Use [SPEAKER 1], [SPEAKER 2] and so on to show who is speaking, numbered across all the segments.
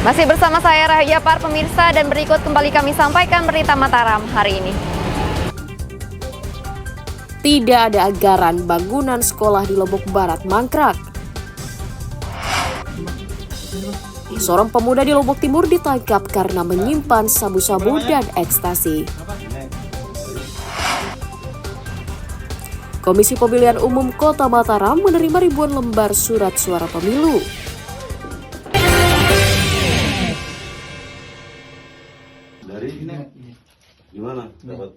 [SPEAKER 1] Masih bersama saya Rahayu Yapar, pemirsa, dan berikut kembali kami sampaikan berita Mataram hari ini.
[SPEAKER 2] Tidak ada anggaran bangunan sekolah di Lombok Barat mangkrak. Seorang pemuda di Lombok Timur ditangkap karena menyimpan sabu-sabu dan ekstasi. Komisi Pemilihan Umum Kota Mataram menerima ribuan lembar surat suara pemilu.
[SPEAKER 3] Dari gimana dapat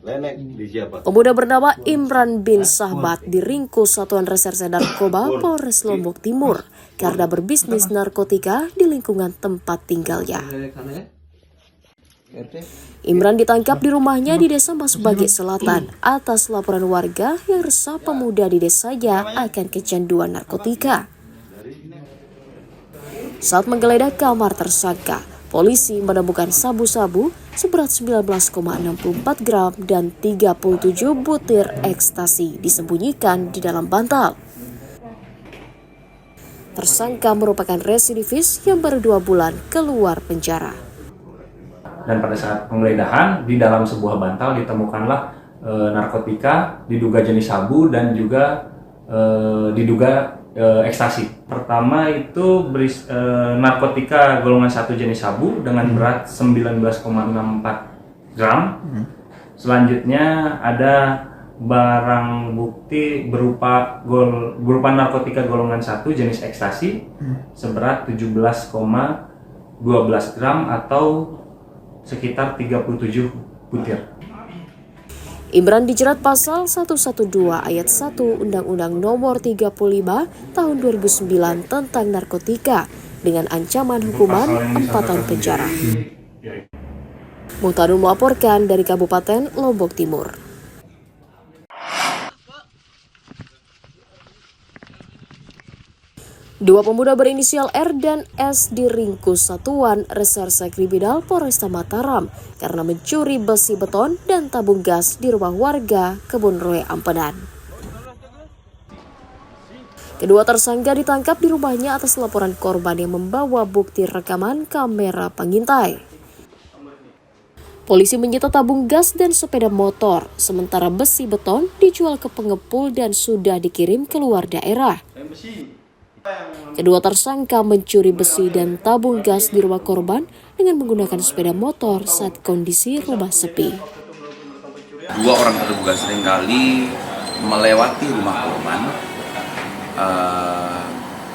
[SPEAKER 3] lenek di siapa?
[SPEAKER 2] Pemuda bernama Imran bin Sahbat diringkus Satuan Reserse Narkoba Polres Lombok Timur karena berbisnis narkotika di lingkungan tempat tinggalnya. Imran ditangkap di rumahnya di Desa Masbagi Selatan atas laporan warga yang resah pemuda di desanya akan kecanduan narkotika. Saat menggeledah kamar tersangka, polisi menemukan sabu-sabu seberat 19,64 gram dan 37 butir ekstasi disembunyikan di dalam bantal. Tersangka merupakan residivis yang baru 2 bulan keluar penjara.
[SPEAKER 4] Dan pada saat penggeledahan di dalam sebuah bantal ditemukanlah narkotika diduga jenis sabu dan juga diduga ekstasi. Pertama itu narkotika golongan 1 jenis sabu dengan berat 19,64 gram. Selanjutnya ada barang bukti berupa narkotika golongan 1 jenis ekstasi seberat 17,12 gram atau sekitar 37 butir.
[SPEAKER 2] Imran dijerat pasal 112 ayat 1 Undang-Undang Nomor 35 Tahun 2009 tentang narkotika dengan ancaman hukuman 4 tahun penjara. Muhtadun melaporkan dari Kabupaten Lombok Timur. Dua pemuda berinisial R dan S diringkus Satuan Reserse Kriminal Polresta Mataram karena mencuri besi beton dan tabung gas di rumah warga Kebun Roe Ampenan. Kedua tersangka ditangkap di rumahnya atas laporan korban yang membawa bukti rekaman kamera pengintai. Polisi menyita tabung gas dan sepeda motor, sementara besi beton dijual ke pengepul dan sudah dikirim ke luar daerah. Kedua tersangka mencuri besi dan tabung gas di rumah korban dengan menggunakan sepeda motor saat kondisi rumah sepi.
[SPEAKER 5] Dua orang terduga seringkali melewati rumah korban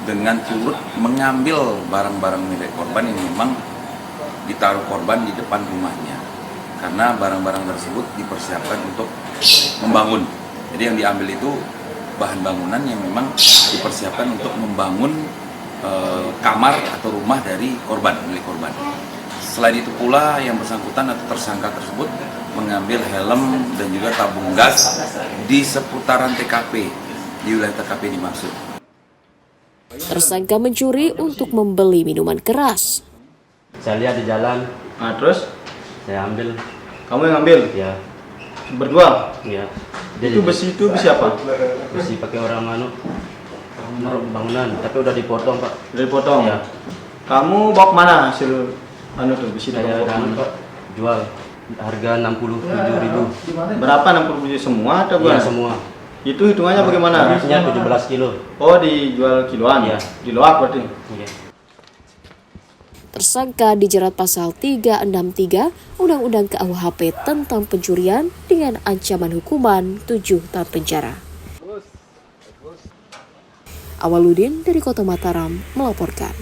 [SPEAKER 5] dengan turut mengambil barang-barang milik korban yang memang ditaruh korban di depan rumahnya. Karena barang-barang tersebut dipersiapkan untuk membangun. Jadi yang diambil itu bahan bangunan yang memang dipersiapkan untuk membangun kamar atau rumah dari korban, milik korban. Selain itu pula yang bersangkutan atau tersangka tersebut mengambil helm dan juga tabung gas di seputaran TKP, di wilayah TKP dimaksud.
[SPEAKER 2] Tersangka mencuri untuk membeli minuman keras.
[SPEAKER 6] Saya lihat di jalan.
[SPEAKER 7] Nah, terus?
[SPEAKER 6] Saya ambil.
[SPEAKER 7] Kamu yang ambil?
[SPEAKER 6] Ya.
[SPEAKER 7] Berdua?
[SPEAKER 6] Iya.
[SPEAKER 7] Itu besi apa?
[SPEAKER 6] Besi pakai orang bangunan, tapi udah dipotong, Pak.
[SPEAKER 7] Udah dipotong?
[SPEAKER 6] Ya.
[SPEAKER 7] Kamu bawa kemana hasil besi
[SPEAKER 6] Saya Pak, jual harga 67.000.
[SPEAKER 7] Berapa 67 semua atau
[SPEAKER 6] Iya,
[SPEAKER 7] berapa?
[SPEAKER 6] semua.
[SPEAKER 7] Itu hitungannya bagaimana?
[SPEAKER 6] Harusnya 17 kilo.
[SPEAKER 7] Oh, dijual kiloan?
[SPEAKER 6] Iya.
[SPEAKER 7] Di loak berarti?
[SPEAKER 6] Iya.
[SPEAKER 2] Tersangka dijerat pasal 363 Undang-Undang KUHP tentang pencurian dengan ancaman hukuman 7 tahun penjara. Awaludin dari Kota Mataram melaporkan.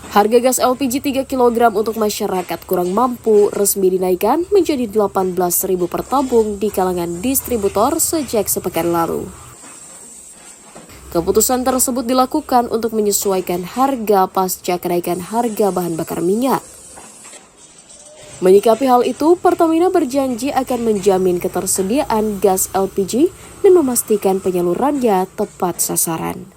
[SPEAKER 2] Harga gas LPG 3 kg untuk masyarakat kurang mampu resmi dinaikkan menjadi Rp18.000 per tabung di kalangan distributor sejak sepekan lalu. Keputusan tersebut dilakukan untuk menyesuaikan harga pasca kenaikan harga bahan bakar minyak. Menyikapi hal itu, Pertamina berjanji akan menjamin ketersediaan gas LPG dan memastikan penyalurannya tepat sasaran.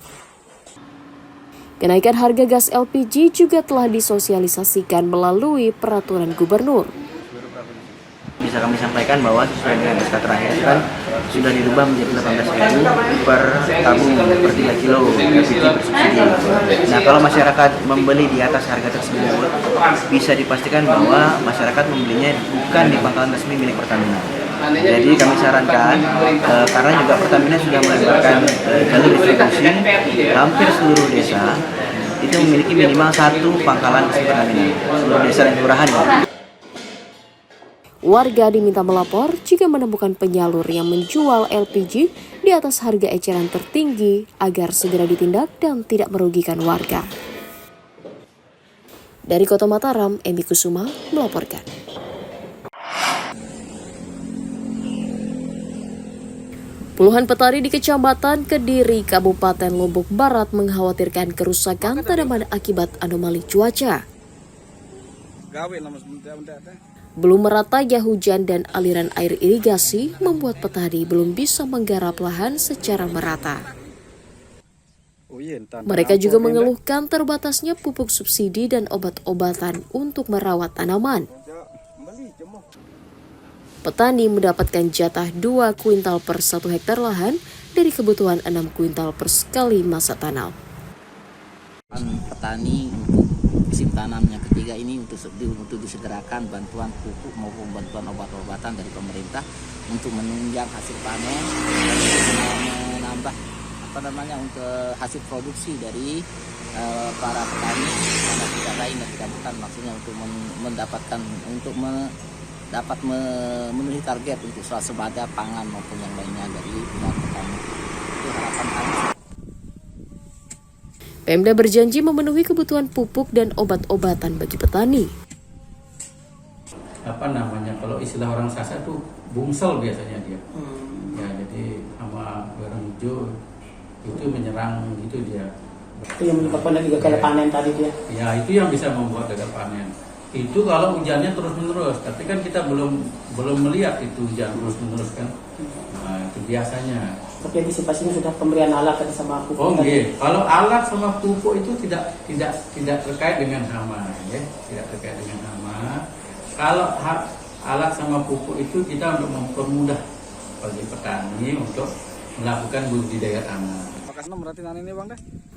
[SPEAKER 2] Kenaikan harga gas LPG juga telah disosialisasikan melalui peraturan gubernur.
[SPEAKER 8] Bisa kami sampaikan bahwa sesuai dengan SK terakhir kan sudah dirubah menjadi 18.000 per tabung per 3 kilo LPG bersubsidi. Nah, kalau masyarakat membeli di atas harga tersebut, bisa dipastikan bahwa masyarakat membelinya bukan di pangkalan resmi milik Pertamina. Jadi kami sarankan, karena juga Pertamina sudah melebarkan jalur distribusi, hampir seluruh desa itu memiliki minimal 1 pangkalan resmi Pertamina, seluruh desa dan kelurahan.
[SPEAKER 2] Warga diminta melapor jika menemukan penyalur yang menjual LPG di atas harga eceran tertinggi agar segera ditindak dan tidak merugikan warga. Dari Kota Mataram, Emi Kusuma melaporkan. Puluhan petani di Kecamatan Kediri, Kabupaten Lombok Barat mengkhawatirkan kerusakan tanaman akibat anomali cuaca. Belum meratanya hujan dan aliran air irigasi membuat petani belum bisa menggarap lahan secara merata. Mereka juga mengeluhkan terbatasnya pupuk subsidi dan obat-obatan untuk merawat tanaman. Petani mendapatkan jatah 2 kuintal per 1 hektar lahan dari kebutuhan 6 kuintal per sekali masa tanam.
[SPEAKER 9] Petani untuk musim tanam yang ketiga ini untuk disegerakan bantuan pupuk maupun bantuan obat-obatan dari pemerintah untuk menunjang hasil panen dan menambah untuk hasil produksi dari para petani karena tidak lain dan tidak bukan, maksudnya untuk mendapatkan dapat memenuhi target untuk swasembada pangan maupun yang lainnya dari pihak petani. Itu harapan kami.
[SPEAKER 2] Pemda berjanji memenuhi kebutuhan pupuk dan obat-obatan bagi petani.
[SPEAKER 10] Kalau istilah orang Sasak itu bungsel biasanya dia. Ya, jadi sama barang hijau itu menyerang gitu dia.
[SPEAKER 11] Itu yang menyebabkan gagal panen tadi dia.
[SPEAKER 10] Ya, itu yang bisa membuat gagal panen. Itu kalau hujannya terus-menerus, tapi kan kita belum melihat itu hujan terus-menerus kan. Nah, itu biasanya.
[SPEAKER 11] Tapi antisipasinya sudah pemberian alat sama pupuk.
[SPEAKER 10] Oh iya, kalau alat sama pupuk itu tidak terkait dengan hama, ya, tidak terkait dengan hama. Kalau alat sama pupuk itu kita untuk mempermudah bagi petani untuk melakukan budidaya tanah.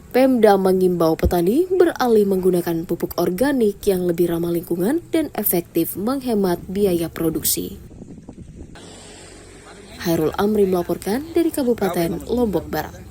[SPEAKER 2] Pemda mengimbau petani beralih menggunakan pupuk organik yang lebih ramah lingkungan dan efektif menghemat biaya produksi. Hairul Amri melaporkan dari Kabupaten Lombok Barat.